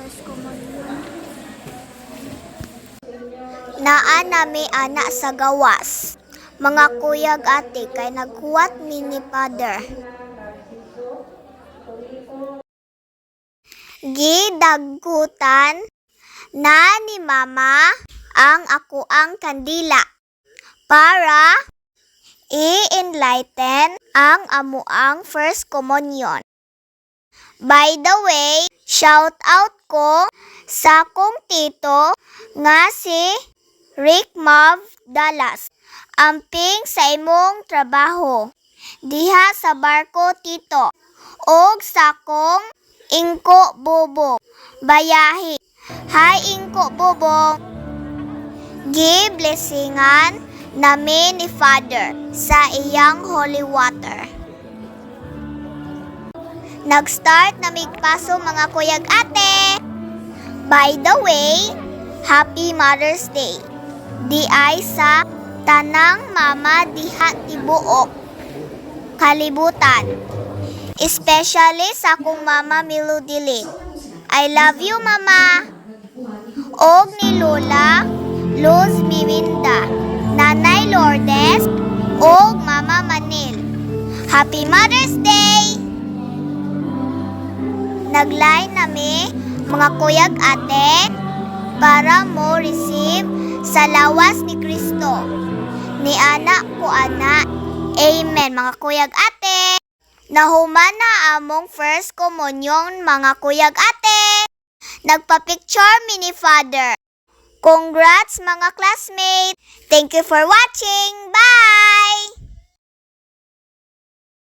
first communion. Naa nami anak sa gawas. Mga kuyag ate kay nagkuwat mi ni Father. Gidagkutan na ni Mama ang ako ang kandila para i-enlighten ang amuang first communion. By the way, shout out ko sa kong tito nga si Rick Mav Dallas. Amping sa imong trabaho diha sa barko tito og sa kong Ingko Bobo bayahi. Hi Ingko Bobo. Gi-blessingan namin ni Father sa iyang holy water. Nag-start na migpaso mga kuyag ate. By the way, Happy Mother's Day. Di ay sa tanang mama diha tibuok kalibutan. Especially sa akong mama Miludilin. I love you mama. Og ni Lola Luz Miminda, Nanay Lourdes, og Mama Manil. Happy Mother's Day! Nag-line nami mga kuyag ate para mo receive sa lawas ni Kristo. Ni anak ko ana. Amen mga kuyag ate. Nahuman na among first communion mga kuyag ate. Nagpa-picture mi ni Father. Congrats mga classmates. Thank you for watching. Bye!